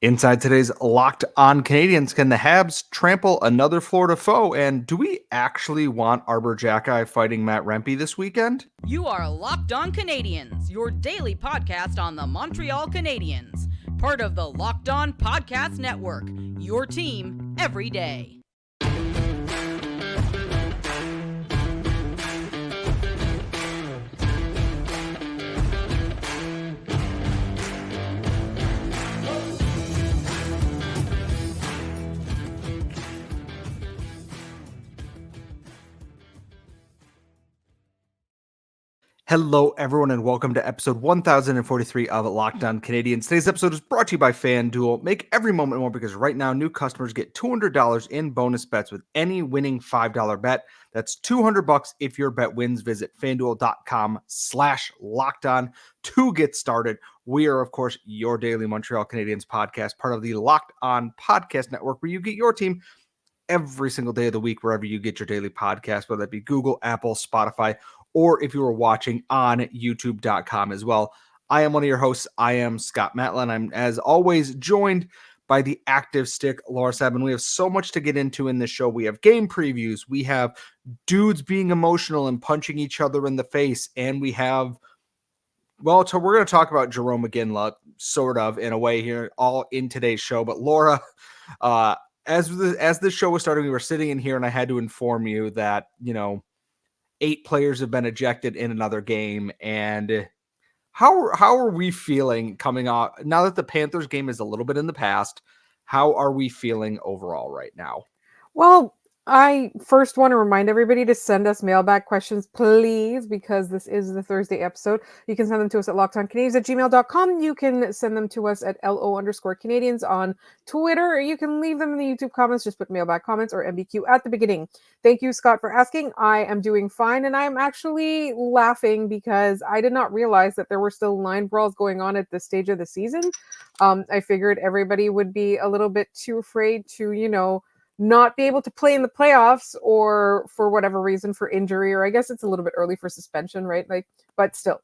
Inside today's Locked On Canadiens, can the Habs trample another Florida foe? And do we actually want Arber Xhekaj fighting Matt Rempe this weekend? You are Locked On Canadiens, your daily podcast on the Montreal Canadiens. Part of the Locked On Podcast Network, your team every day. Hello, everyone, and welcome to episode 1043 of Locked On Canadiens. Today's episode is brought to you by FanDuel. Make every moment more because right now, new customers get $200 in bonus bets with any winning $5 bet. That's $200 if your bet wins. Visit FanDuel.com/LockedOn to get started. We are, of course, your daily Montreal Canadiens podcast, part of the Locked On Podcast Network, where you get your team every single day of the week, wherever you get your daily podcast, whether that be Google, Apple, Spotify, or if you were watching on youtube.com as well. I am one of your hosts. I am Scott Matlin. I'm, as always, joined by the active stick, Laura Sabin. We have so much to get into in this show. We have game previews. We have dudes being emotional and punching each other in the face. And we have, well, so we're going to talk about Tij Iginla, sort of, in a way here, all in today's show. But Laura, as the show was starting, we were sitting in here and I had to inform you that, 8 players have been ejected in another game. And how are we feeling coming off now that the Panthers game is a little bit in the past? How are we feeling overall right now? Well, I first want to remind everybody to send us mailbag questions, please, because this is the Thursday episode. You can send them to us at lockedoncanadiens@gmail.com. You can send them to us at LO_Canadiens on Twitter. Or you can leave them in the YouTube comments. Just put mailbag comments or MBQ at the beginning. Thank you, Scott, for asking. I am doing fine, and I'm actually laughing because I did not realize that there were still line brawls going on at this stage of the season. I figured everybody would be a little bit too afraid to, not be able to play in the playoffs, or for whatever reason, for injury, or I guess it's a little bit early for suspension, right? But still.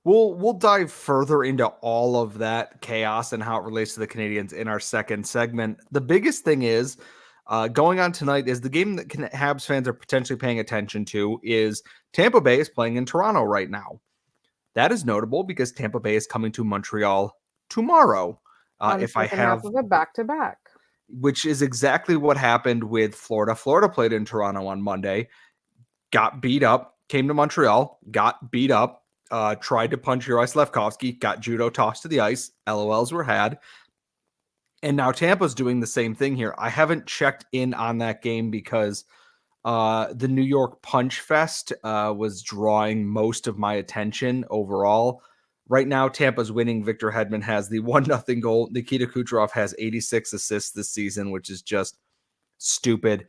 We'll dive further into all of that chaos and how it relates to the Canadiens in our second segment. The biggest thing is going on tonight is the game that Habs fans are potentially paying attention to is Tampa Bay is playing in Toronto right now. That is notable because Tampa Bay is coming to Montreal tomorrow. If I have a back-to-back. Which is exactly what happened with Florida. Florida played in Toronto on Monday, got beat up, came to Montreal, got beat up, tried to punch Juraj Slafkovsky, got judo tossed to the ice. LOLs were had. And now Tampa's doing the same thing here. I haven't checked in on that game because the New York Punch Fest was drawing most of my attention overall. Right now, Tampa's winning. Victor Hedman has the 1-0 goal. Nikita Kucherov has 86 assists this season, which is just stupid.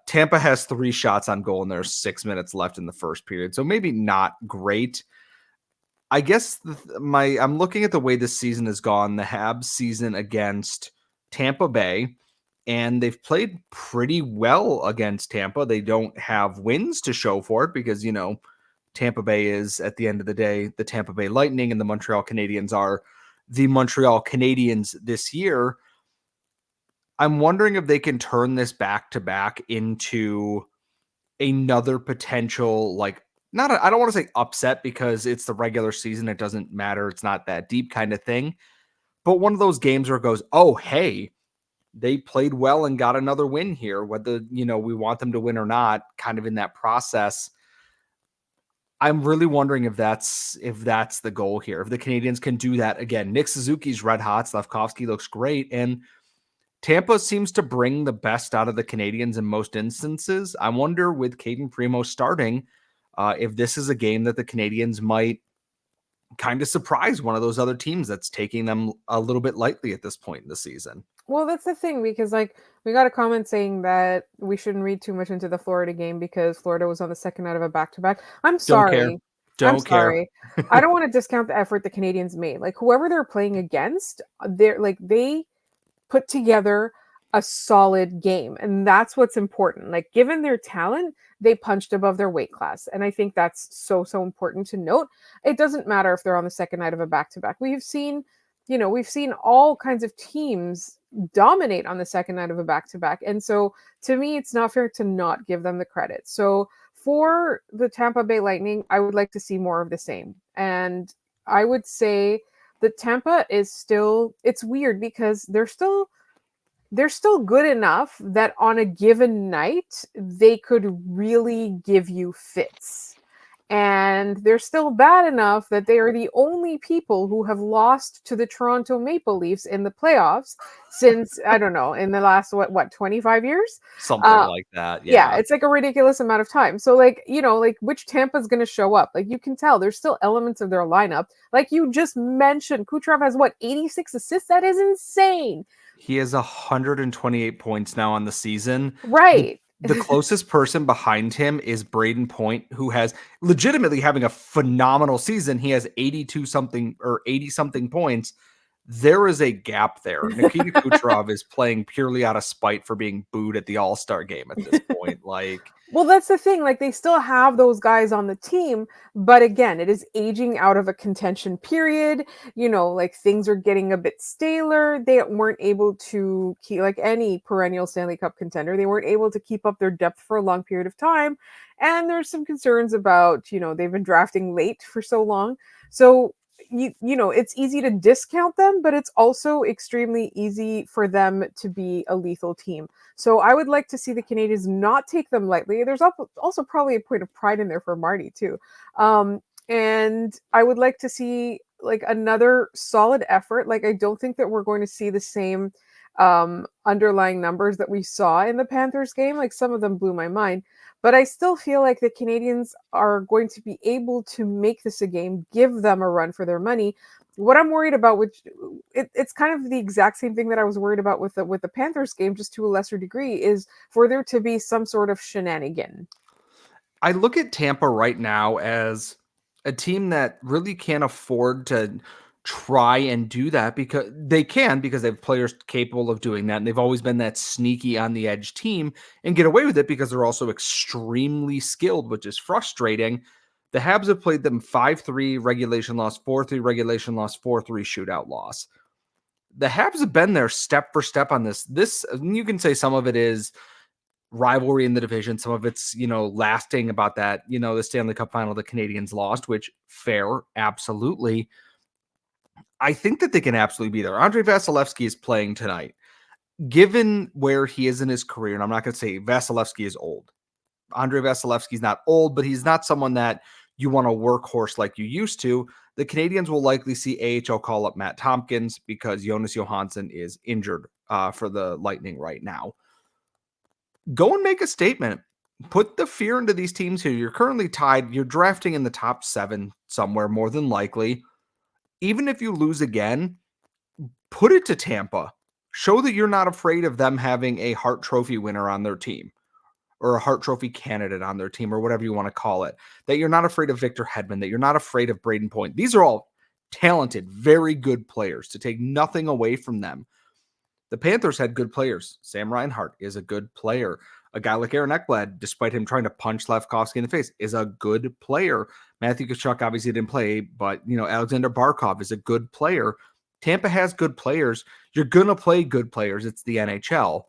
Tampa has 3 shots on goal, and there's 6 minutes left in the first period. So maybe not great. I guess I'm looking at the way this season has gone, the Habs season against Tampa Bay, and they've played pretty well against Tampa. They don't have wins to show for it because, Tampa Bay is, at the end of the day, the Tampa Bay Lightning, and the Montreal Canadiens are the Montreal Canadiens this year. I'm wondering if they can turn this back-to-back into another potential, I don't want to say upset because it's the regular season. It doesn't matter. It's not that deep kind of thing. But one of those games where it goes, oh, hey, they played well and got another win here, whether, we want them to win or not, kind of in that process. I'm really wondering if that's the goal here. If the Canadiens can do that again. Nick Suzuki's red hot. Slafkovsky looks great. And Tampa seems to bring the best out of the Canadiens in most instances. I wonder, with Caden Primo starting, if this is a game that the Canadiens might kind of surprise one of those other teams that's taking them a little bit lightly at this point in the season. Well, that's the thing, because we got a comment saying that we shouldn't read too much into the Florida game because Florida was on the second night of a back-to-back. I'm sorry. Don't care. I don't want to discount the effort the Canadiens made. Whoever they're playing against, they put together a solid game, and that's what's important. Given their talent, they punched above their weight class, and I think that's so important to note. It doesn't matter if they're on the second night of a back-to-back. We have seen we've seen all kinds of teams dominate on the second night of a back-to-back. And so to me, it's not fair to not give them the credit. So for the Tampa Bay Lightning, I would like to see more of the same. And I would say that Tampa is still, it's weird because they're still good enough that on a given night, they could really give you fits. And they're still bad enough that they are the only people who have lost to the Toronto Maple Leafs in the playoffs since, I don't know, in the last, what 25 years? Something like that. Yeah, it's like a ridiculous amount of time. So like, which Tampa's going to show up? Like you can tell there's still elements of their lineup. Like you just mentioned, Kucherov has 86 assists? That is insane. He has 128 points now on the season. Right. The closest person behind him is Braden Point, who has legitimately having a phenomenal season. He has 80 something points. There is a gap there. Nikita Kucherov is playing purely out of spite for being booed at the All-Star game at this point. Well, that's the thing. Like, they still have those guys on the team, but again, it is aging out of a contention period. Like things are getting a bit staler. They weren't able to keep, like any perennial Stanley Cup contender, they weren't able to keep up their depth for a long period of time. And there's some concerns about, they've been drafting late for so long. So it's easy to discount them, but it's also extremely easy for them to be a lethal team. So I would like to see the Canadiens not take them lightly. There's also probably a point of pride in there for Marty too. And I would like to see like another solid effort. Like I don't think that we're going to see the same underlying numbers that we saw in the Panthers game. Like some of them blew my mind. But I still feel like the Canadiens are going to be able to make this a game, give them a run for their money. What I'm worried about, it's kind of the exact same thing that I was worried about with the Panthers game, just to a lesser degree, is for there to be some sort of shenanigan. I look at Tampa right now as a team that really can't afford to try and do that because they have players capable of doing that. And they've always been that sneaky on the edge team and get away with it because they're also extremely skilled, which is frustrating. The Habs have played them 5-3 regulation loss, 4-3 regulation loss, 4-3 shootout loss. The Habs have been there step for step on this. You can say some of it is rivalry in the division. Some of it's, lasting about that, the Stanley Cup final the Canadiens lost, which fair, absolutely. I think that they can absolutely be there. Andrei Vasilevskiy is playing tonight. Given where he is in his career, and I'm not going to say Vasilevskiy is old. Andrei Vasilevskiy is not old, but he's not someone that you want to workhorse like you used to. The Canadiens will likely see AHL call up Matt Tompkins because Jonas Johansson is injured for the Lightning right now. Go and make a statement. Put the fear into these teams here. You're currently tied. You're drafting in the top 7 somewhere, more than likely. Even if you lose again, put it to Tampa. Show that you're not afraid of them having a Hart Trophy winner on their team or a Hart Trophy candidate on their team or whatever you want to call it. That you're not afraid of Victor Hedman, that you're not afraid of Braden Point. These are all talented, very good players, to take nothing away from them. The Panthers had good players. Sam Reinhart is a good player. A guy like Aaron Ekblad, despite him trying to punch Slafkovsky in the face, is a good player. Matthew Tkachuk obviously didn't play, but Alexander Barkov is a good player. Tampa has good players. You're going to play good players. It's the NHL.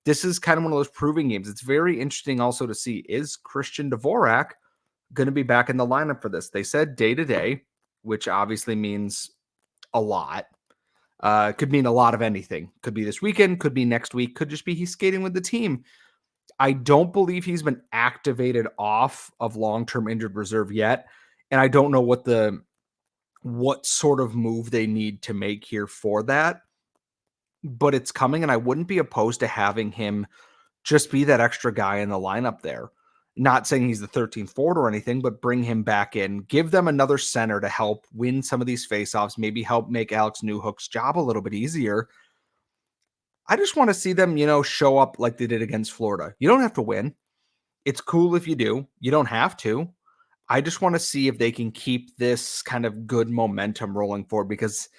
This is kind of one of those proving games. It's very interesting also to see, is Christian Dvorak going to be back in the lineup for this? They said day-to-day, which obviously means a lot. Could mean a lot of anything. Could be this weekend, could be next week, could just be he's skating with the team. I don't believe he's been activated off of long-term injured reserve yet. And I don't know what sort of move they need to make here for that. But it's coming, and I wouldn't be opposed to having him just be that extra guy in the lineup there. Not saying he's the 13th forward or anything, but bring him back in. Give them another center to help win some of these faceoffs, maybe help make Alex Newhook's job a little bit easier. I just want to see them, show up like they did against Florida. You don't have to win. It's cool if you do. You don't have to. I just want to see if they can keep this kind of good momentum rolling forward because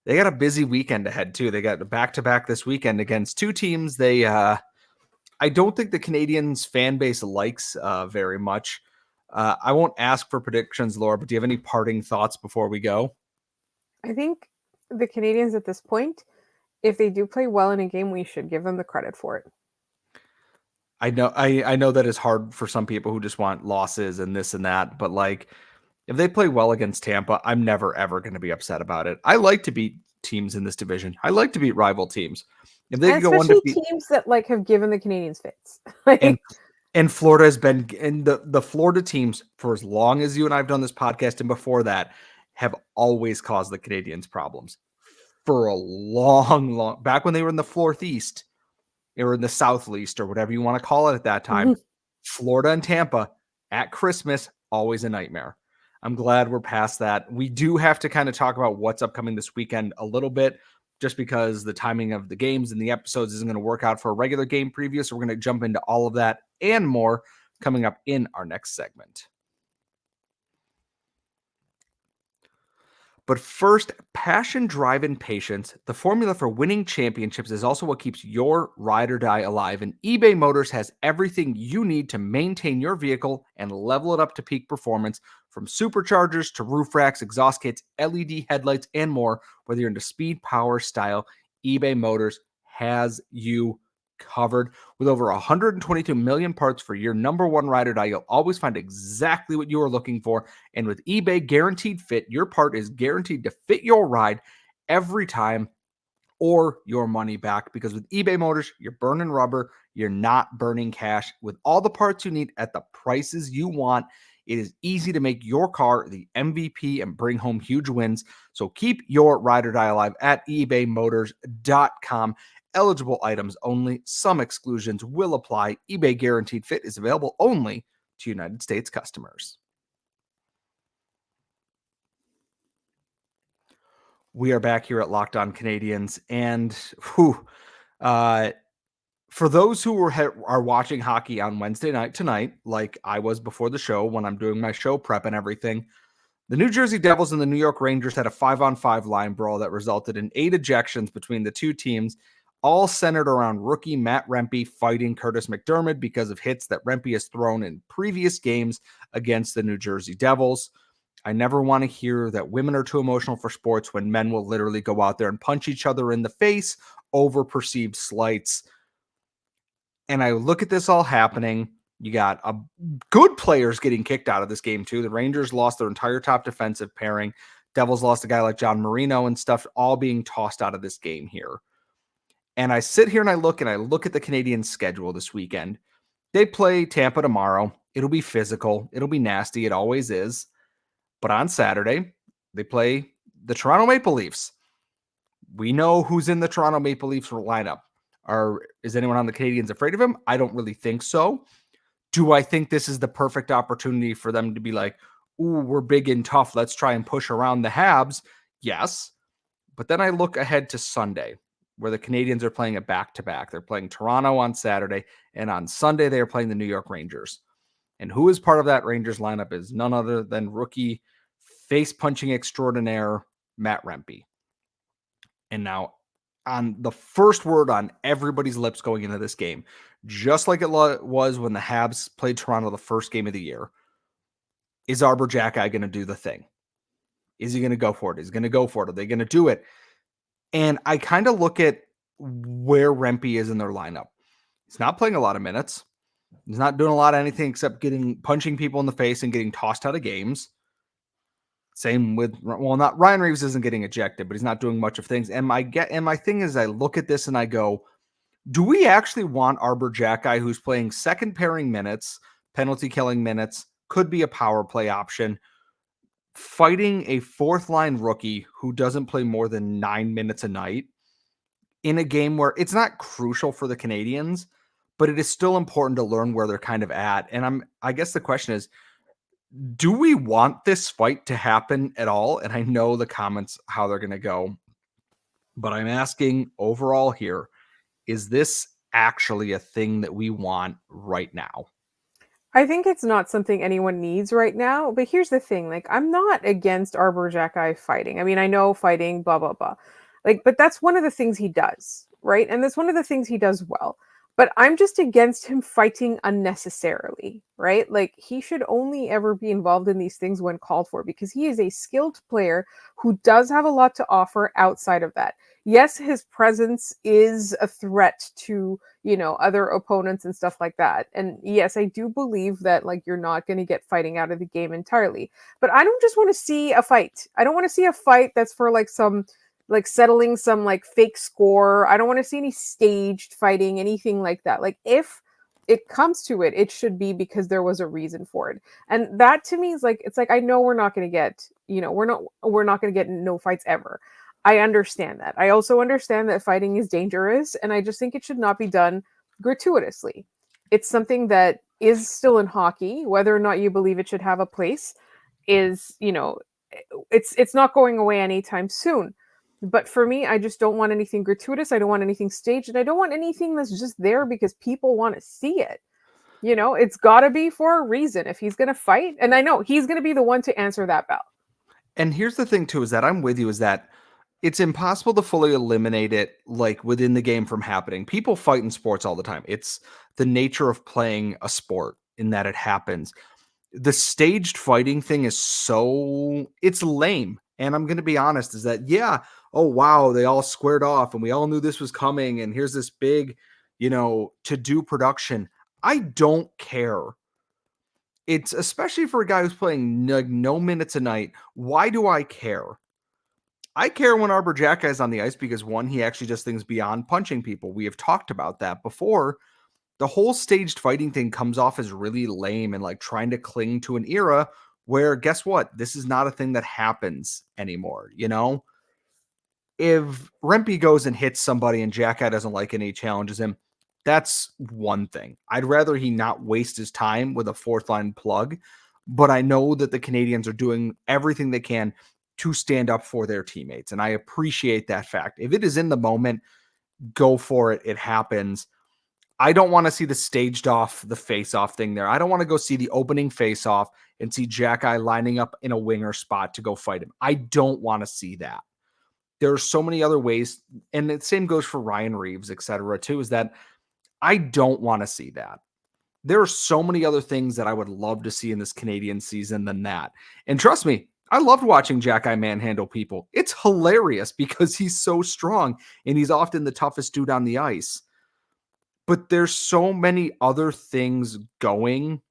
they got a busy weekend ahead too. They got a back-to-back this weekend against 2 teams I don't think the Canadiens fan base likes very much. I won't ask for predictions, Laura, but do you have any parting thoughts before we go? I think the Canadiens at this point, if they do play well in a game, we should give them the credit for it. I know that it's hard for some people who just want losses and this and that, but like if they play well against Tampa, I'm never ever going to be upset about it. I like to beat teams in this division. I like to beat rival teams. If they And can go especially undefeated, teams that like have given the Canadiens fits. and Florida has been in the Florida teams for as long as you and I've done this podcast and before that have always caused the Canadiens problems for a long back when they were in the Northeast or in the Southeast or whatever you want to call it at that time. Florida and Tampa at Christmas, always a nightmare. I'm glad we're past that. We do have to kind of talk about what's upcoming this weekend a little bit, just because the timing of the games and the episodes isn't going to work out for a regular game preview. So we're going to jump into all of that and more coming up in our next segment. But first, passion, drive, and patience. The formula for winning championships is also what keeps your ride or die alive. And eBay Motors has everything you need to maintain your vehicle and level it up to peak performance, from superchargers to roof racks, exhaust kits, LED headlights, and more. Whether you're into speed, power, style, eBay Motors has you covered. With over 122 million parts for your number one ride or die, you'll always find exactly what you are looking for. And with eBay Guaranteed Fit, your part is guaranteed to fit your ride every time or your money back. Because with eBay Motors, you're burning rubber, you're not burning cash. With all the parts you need at the prices you want, it is easy to make your car the MVP and bring home huge wins. So keep your ride or die alive at ebaymotors.com. Eligible items only. Some exclusions will apply. eBay Guaranteed Fit is available only to United States customers. We are back here at Locked On Canadiens, and for those who are watching hockey on Wednesday night tonight, like I was before the show when I'm doing my show prep and everything, the New Jersey Devils and the New York Rangers had a 5-on-5 line brawl that resulted in 8 ejections between the two teams, all centered around rookie Matt Rempe fighting Curtis McDermott because of hits that Rempe has thrown in previous games against the New Jersey Devils. I never want to hear that women are too emotional for sports when men will literally go out there and punch each other in the face over perceived slights. And I look at this all happening. You got good players getting kicked out of this game too. The Rangers lost their entire top defensive pairing. Devils lost a guy like John Marino and stuff, all being tossed out of this game here. And I sit here and I look at the Canadiens' schedule this weekend. They play Tampa tomorrow. It'll be physical. It'll be nasty. It always is. But on Saturday, they play the Toronto Maple Leafs. We know who's in the Toronto Maple Leafs lineup. Is anyone on the Canadiens afraid of him? I don't really think so. Do I think this is the perfect opportunity for them to be like, ooh, we're big and tough, let's try and push around the Habs? Yes. But then I look ahead to Sunday, where the Canadiens are playing a back-to-back. They're playing Toronto on Saturday, and on Sunday they are playing the New York Rangers. And who is part of that Rangers lineup is none other than rookie face-punching extraordinaire Matt Rempe. And now, on the first word on everybody's lips going into this game, just like it was when the Habs played Toronto the first game of the year, is Arber Xhekaj going to do the thing? Is he going to go for it? Is he going to go for it? Are they going to do it? And I kind of look at where Rempe is in their lineup. He's not playing a lot of minutes. He's not doing a lot of anything except punching people in the face and getting tossed out of games. Same with, not Ryan Reeves isn't getting ejected, but he's not doing much of things. And my thing is, I look at this and I go, do we actually want Arber Xhekaj, who's playing second pairing minutes, penalty killing minutes, could be a power play option, fighting a fourth line rookie who doesn't play more than 9 minutes a night in a game where it's not crucial for the Canadiens, but it is still important to learn where they're kind of at. And I guess the question is, do we want this fight to happen at all? And I know the comments, how they're going to go, but I'm asking overall here, is this actually a thing that we want right now? I think it's not something anyone needs right now, but here's the thing, like, I'm not against Arber Xhekaj fighting. I mean, I know fighting, blah, blah, blah. Like, but that's one of the things he does, right? And that's one of the things he does well. But I'm just against him fighting unnecessarily, right? Like, he should only ever be involved in these things when called for, because he is a skilled player who does have a lot to offer outside of that. Yes, his presence is a threat to, other opponents and stuff like that. And yes, I do believe that, like, you're not going to get fighting out of the game entirely. But I don't just want to see a fight. I don't want to see a fight that's for like some like settling some like fake score. I don't want to see any staged fighting, anything like that. Like, if it comes to it, it should be because there was a reason for it. And that to me is like, it's like, I know we're not going to get, we're not going to get no fights ever. I understand that. I also understand that fighting is dangerous, and I just think it should not be done gratuitously. It's something that is still in hockey, whether or not you believe it should have a place is, it's not going away anytime soon. But for me, I just don't want anything gratuitous. I don't want anything staged. And I don't want anything that's just there because people want to see it. It's got to be for a reason. If he's going to fight, and I know he's going to be the one to answer that bell. And here's the thing, too, is that I'm with you, is that it's impossible to fully eliminate it, like, within the game from happening. People fight in sports all the time. It's the nature of playing a sport in that it happens. The staged fighting thing is it's lame. And I'm going to be honest, is that, yeah, oh, wow, they all squared off and we all knew this was coming. And here's this big, to-do production. I don't care. It's especially for a guy who's playing no minutes a night. Why do I care? I care when Arber Xhekaj is on the ice because, one, he actually does things beyond punching people. We have talked about that before. The whole staged fighting thing comes off as really lame and like trying to cling to an era where, guess what? This is not a thing that happens anymore. If Rempe goes and hits somebody and Xhekaj doesn't like it and he challenges him, that's one thing. I'd rather he not waste his time with a fourth line plug, but I know that the Canadiens are doing everything they can to stand up for their teammates. And I appreciate that fact. If it is in the moment, go for it. It happens. I don't want to see the staged off, the face-off thing there. I don't want to go see the opening face-off and see Xhekaj lining up in a winger spot to go fight him. I don't want to see that. There are so many other ways, and the same goes for Ryan Reeves, et cetera, too, is that I don't want to see that. There are so many other things that I would love to see in this Canadian season than that. And trust me, I loved watching Xhekaj manhandle people. It's hilarious because he's so strong, and he's often the toughest dude on the ice. But there's so many other things going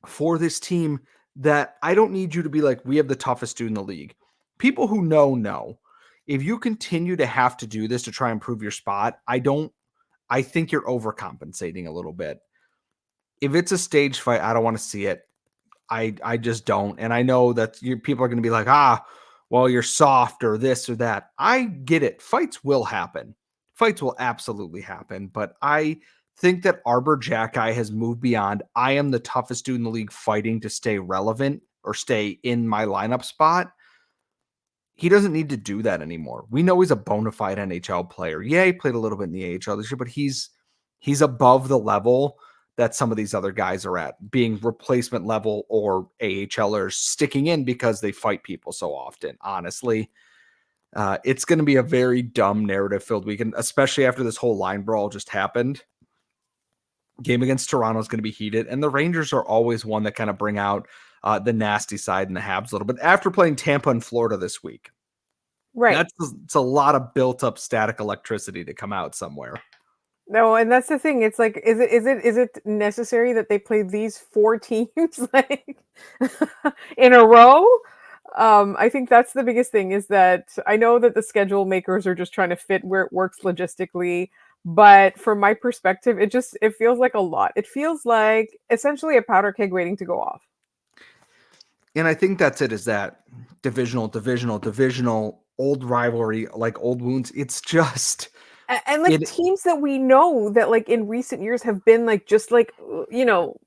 for this team that I don't need you to be like, we have the toughest dude in the league. People who know. If you continue to have to do this to try and improve your spot, I think you're overcompensating a little bit. If it's a stage fight, I don't want to see it. I just don't. And I know that people are going to be like, well, you're soft or this or that. I get it. Fights will happen. Fights will absolutely happen. But I think that Arber Xhekaj has moved beyond, I am the toughest dude in the league fighting to stay relevant or stay in my lineup spot. He doesn't need to do that anymore. We know he's a bona fide NHL player. Yeah, he played a little bit in the AHL this year, but he's above the level that some of these other guys are at, being replacement level or AHLers sticking in because they fight people so often. Honestly, it's going to be a very dumb narrative-filled weekend, especially after this whole line brawl just happened. Game against Toronto is going to be heated, and the Rangers are always one that kind of bring out the nasty side in the Habs a little bit after playing Tampa and Florida this week. Right. It's a lot of built-up static electricity to come out somewhere. No, and that's the thing. It's like, is it necessary that they play these 4 teams like in a row? I think that's the biggest thing, is that I know that the schedule makers are just trying to fit where it works logistically, but from my perspective, it feels like a lot. It feels like essentially a powder keg waiting to go off. And I think that's it, is that divisional, old rivalry, like old wounds. It's just... And like teams that we know that like in recent years have been like just like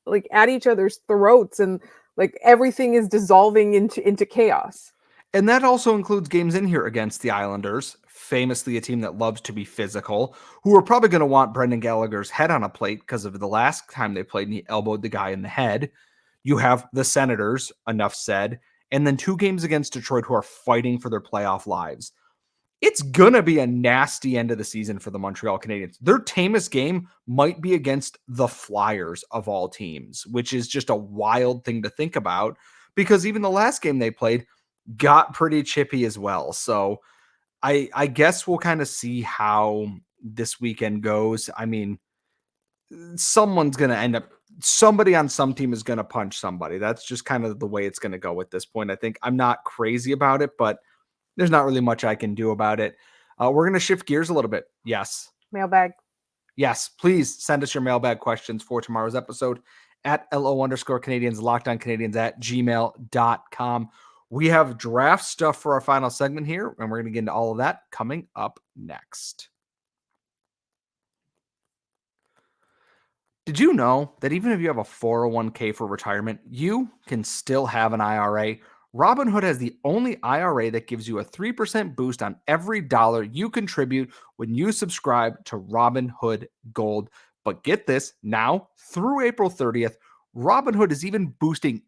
like at each other's throats, and like everything is dissolving into chaos. And that also includes games in here against the Islanders, famously a team that loves to be physical, who are probably going to want Brendan Gallagher's head on a plate because of the last time they played and he elbowed the guy in the head. You have the Senators, enough said, and then 2 games against Detroit who are fighting for their playoff lives. it's going to be a nasty end of the season for the Montreal Canadiens. Their tamest game might be against the Flyers of all teams, which is just a wild thing to think about because even the last game they played got pretty chippy as well. So I guess we'll kind of see how this weekend goes. I mean, someone's going to end up, somebody on some team is going to punch somebody. That's just kind of the way it's going to go at this point. I think I'm not crazy about it, but there's not really much I can do about it. We're going to shift gears a little bit. Yes. Mailbag. Yes. Please send us your mailbag questions for tomorrow's episode at LO_Canadiens, LockedOnCanadiens@gmail.com. We have draft stuff for our final segment here, and we're going to get into all of that coming up next. Did you know that even if you have a 401k for retirement, you can still have an IRA? Robinhood has the only IRA that gives you a 3% boost on every dollar you contribute when you subscribe to Robinhood Gold. But get this, now through April 30th, Robinhood is even boosting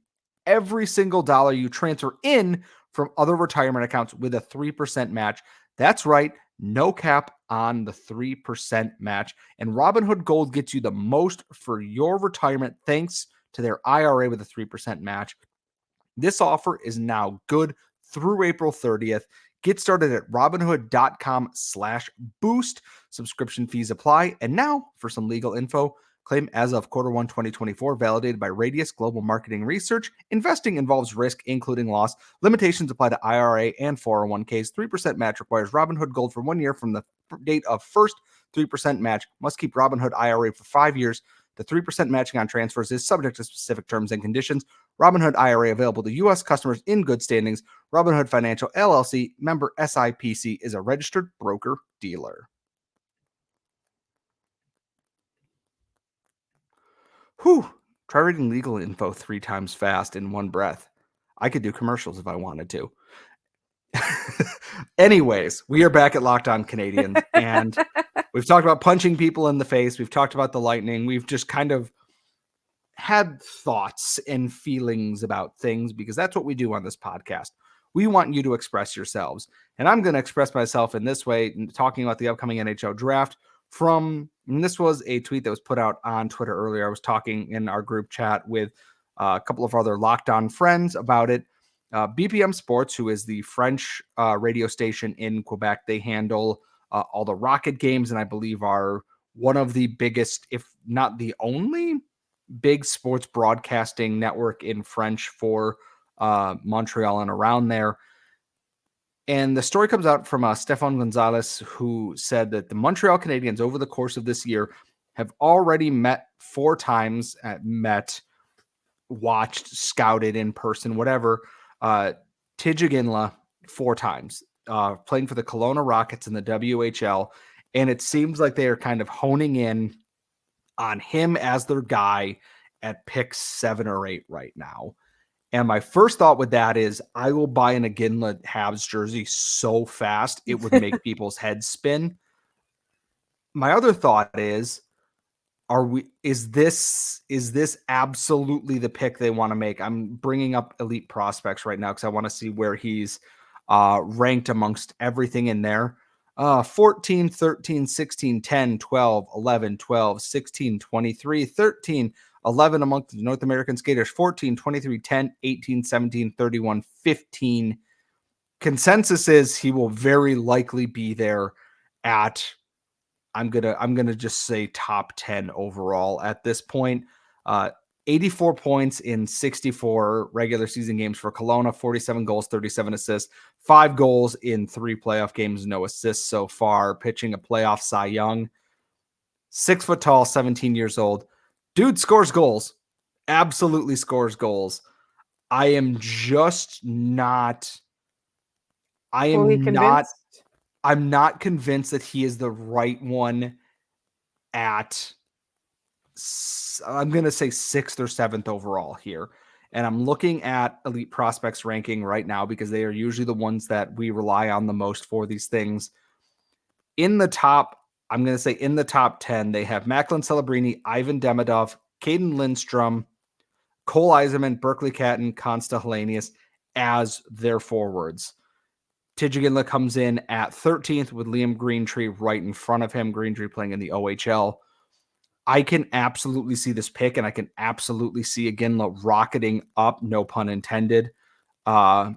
every single dollar you transfer in from other retirement accounts with a 3% match. That's right, no cap on the 3% match. And Robinhood Gold gets you the most for your retirement thanks to their IRA with a 3% match. This offer is now good through April 30th. Get started at robinhood.com/boost. Subscription fees apply. And now for some legal info. Claim as of Q1 2024, validated by Radius Global Marketing Research. Investing involves risk, including loss. Limitations apply to IRA and 401ks. 3% match requires Robinhood Gold for 1 year from the date of first 3% match. Must keep Robinhood IRA for 5 years. The 3% matching on transfers is subject to specific terms and conditions. Robinhood IRA available to U.S. customers in good standings. Robinhood Financial LLC, member SIPC, is a registered broker-dealer. Whew. Try reading legal info 3 times fast in one breath. I could do commercials if I wanted to. Anyways, we are back at Locked On Canadiens, and we've talked about punching people in the face. We've talked about the Lightning. We've just kind of had thoughts and feelings about things because that's what we do on this podcast. We want you to express yourselves. And I'm going to express myself in this way, talking about the upcoming NHL draft and this was a tweet that was put out on Twitter earlier. I was talking in our group chat with a couple of other Locked On friends about it. BPM Sports, who is the French radio station in Quebec, they handle all the Rocket games and I believe are one of the biggest, if not the only, big sports broadcasting network in French for Montreal and around there. And the story comes out from Stéphane Gonzalez, who said that the Montreal Canadiens over the course of this year have already met 4 times, watched, scouted in person, whatever. Tij Iginla 4 times, playing for the Kelowna Rockets in the WHL. And it seems like they are kind of honing in on him as their guy at pick 7 or 8 right now. And my first thought with that is I will buy an Iginla Habs jersey so fast it would make people's heads spin. My other thought is, is this absolutely the pick they want to make? I'm bringing up elite prospects right now because I want to see where he's ranked amongst everything in there. 14, 13, 16, 10, 12, 11, 12, 16, 23, 13, 11 among the North American skaters, 14, 23, 10, 18, 17, 31, 15. Consensus is he will very likely be there at, I'm gonna just say top 10 overall at this point. 84 points in 64 regular season games for Kelowna, 47 goals, 37 assists, 5 goals in 3 playoff games, no assists so far, pitching a playoff Cy Young. 6 foot tall, 17 years old. Dude scores goals. Absolutely scores goals. I am not convinced that he is the right one at, I'm going to say 6th or 7th overall here. And I'm looking at Elite Prospects ranking right now because they are usually the ones that we rely on the most for these things. In the top, I'm going to say in the top 10, they have Macklin Celebrini, Ivan Demidov, Caden Lindstrom, Cole Eiserman, Berkeley Catton, Consta Hellenius as their forwards. Tij Iginla comes in at 13th with Liam Greentree right in front of him. Greentree playing in the OHL. I can absolutely see this pick, and I can absolutely see Iginla rocketing up, no pun intended. The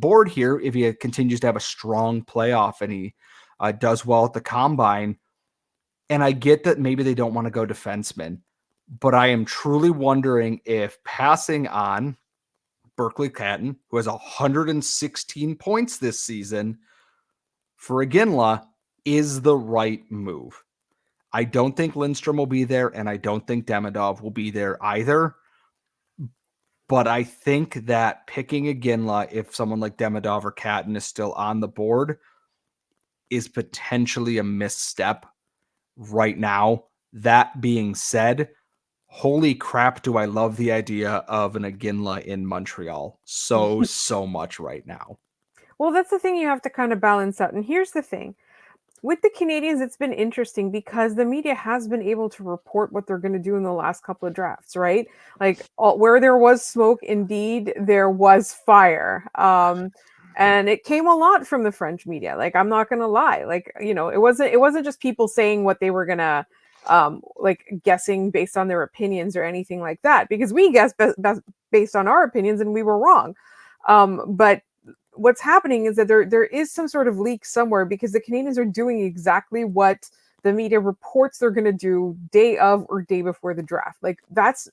board here, if he continues to have a strong playoff and he does well at the combine, and I get that maybe they don't want to go defenseman, but I am truly wondering if passing on Berkeley Catton, who has 116 points this season, for Iginla is the right move. I don't think Lindstrom will be there, and I don't think Demidov will be there either. But I think that picking Iginla, if someone like Demidov or Catton is still on the board, is potentially a misstep right now. That being said, holy crap, do I love the idea of an Iginla in Montreal so much right now. Well, that's the thing you have to kind of balance out. And here's the thing. With the Canadiens, it's been interesting because the media has been able to report what they're going to do in the last couple of drafts, right? Like where there was smoke, indeed, there was fire. And it came a lot from the French media. Like, I'm not going to lie. Like, it wasn't just people saying what they were going to, like guessing based on their opinions or anything like that, because we guessed based on our opinions and we were wrong. But what's happening is that there is some sort of leak somewhere, because the Canadiens are doing exactly what the media reports they're going to do day of or day before the draft. Like,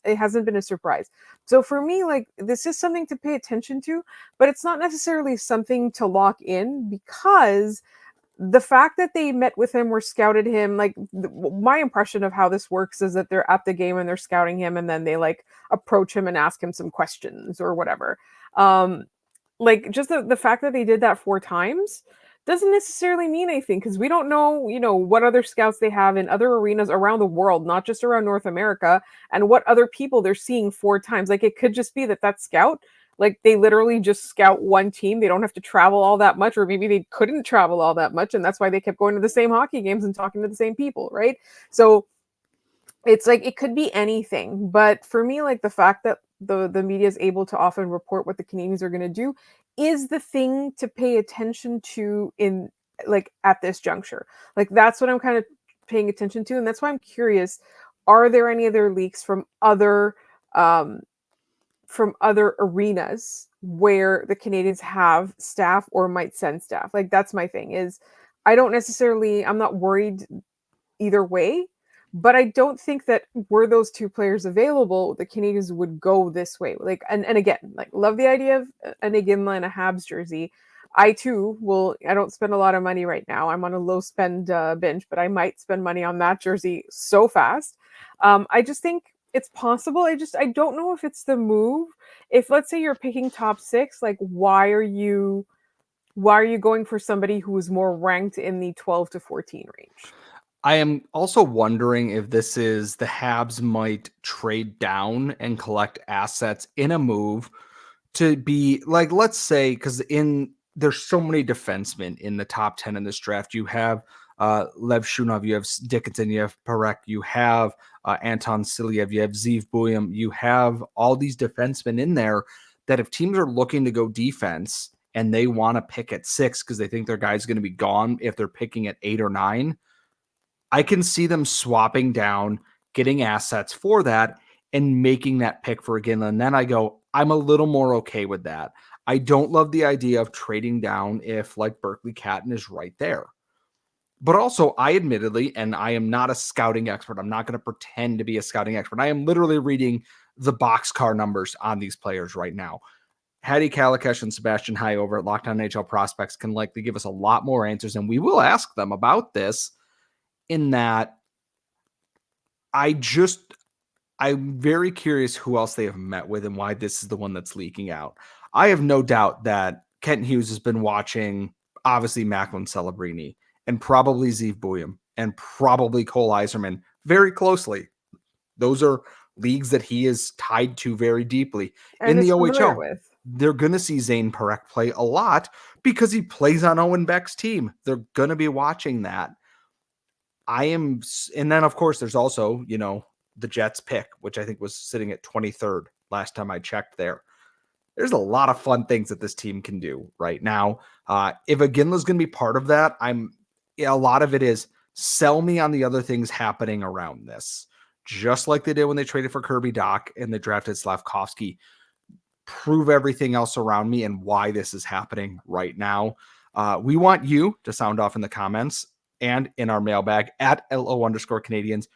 it hasn't been a surprise. So for me, like, this is something to pay attention to, but it's not necessarily something to lock in, because the fact that they met with him or scouted him, like my impression of how this works is that they're at the game and they're scouting him, and then they like approach him and ask him some questions or whatever. Like, just the fact that they did that 4 times doesn't necessarily mean anything, because we don't know, what other scouts they have in other arenas around the world, not just around North America, and what other people they're seeing 4 times. Like, it could just be that scout, like, they literally just scout one team. They don't have to travel all that much, or maybe they couldn't travel all that much, and that's why they kept going to the same hockey games and talking to the same people, right? So it's like, it could be anything. But for me, like, the fact that the media is able to often report what the Canadiens are going to do is the thing to pay attention to in, like, at this juncture. Like, that's what I'm kind of paying attention to, and that's why I'm curious, are there any other leaks from other arenas where the Canadiens have staff or might send staff? Like, that's my thing, is I'm not worried either way, but I don't think that were those 2 players available, the Canadiens would go this way. Like, and again, like, love the idea of an Iginla and a Habs jersey. I too I don't spend a lot of money right now. I'm on a low spend binge, but I might spend money on that jersey so fast. I just think it's possible. I don't know if it's the move. If, let's say, you're picking top 6, like, why are you going for somebody who is more ranked in the 12 to 14 range? I am also wondering if this is the Habs might trade down and collect assets in a move to be like, let's say, because there's so many defensemen in the top 10 in this draft. You have Lev Shunov, you have Dickinson, you have Parekh, you have Anton Silyev, you have Zeev Buyam, you have all these defensemen in there that if teams are looking to go defense and they want to pick at 6 because they think their guy's going to be gone if they're picking at 8 or 9, I can see them swapping down, getting assets for that, and making that pick for Iginla. And then I go, I'm a little more okay with that. I don't love the idea of trading down if, like, Berkeley Catton is right there. But also, I admittedly, and I am not a scouting expert, I'm not going to pretend to be a scouting expert. I am literally reading the boxcar numbers on these players right now. Hattie Kalakash and Sebastian High over at Lockdown NHL Prospects can likely give us a lot more answers, and we will ask them about this. In that, I'm very curious who else they have met with and why this is the one that's leaking out. I have no doubt that Kent Hughes has been watching, obviously, Macklin Celebrini and probably Zeev Buyam and probably Cole Iserman very closely. Those are leagues that he is tied to very deeply. And in the OHL, with. They're going to see Zane Parekh play a lot because he plays on Owen Beck's team. They're going to be watching that. and then of course there's also, the Jets pick, which I think was sitting at 23rd last time I checked there. there's a lot of fun things that this team can do right now. If Iginla's going to be part of that, a lot of it is sell me on the other things happening around this, just like they did when they traded for Kirby Dach and they drafted Slavkovsky. Prove everything else around me and why this is happening right now. We want you to sound off in the comments and in our mailbag at @LO_Canadiens.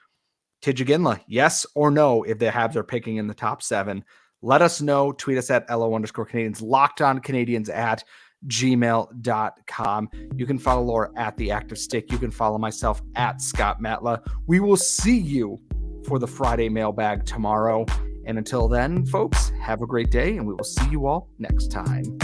Tij Iginla, yes or no, if the Habs are picking in the top 7. Let us know. Tweet us at @LO_Canadiens, LockedOnCanadiens at gmail.com. You can follow Laura at The Active Stick. You can follow myself at Scott Matla. We will see you for the Friday mailbag tomorrow. And until then, folks, have a great day, and we will see you all next time.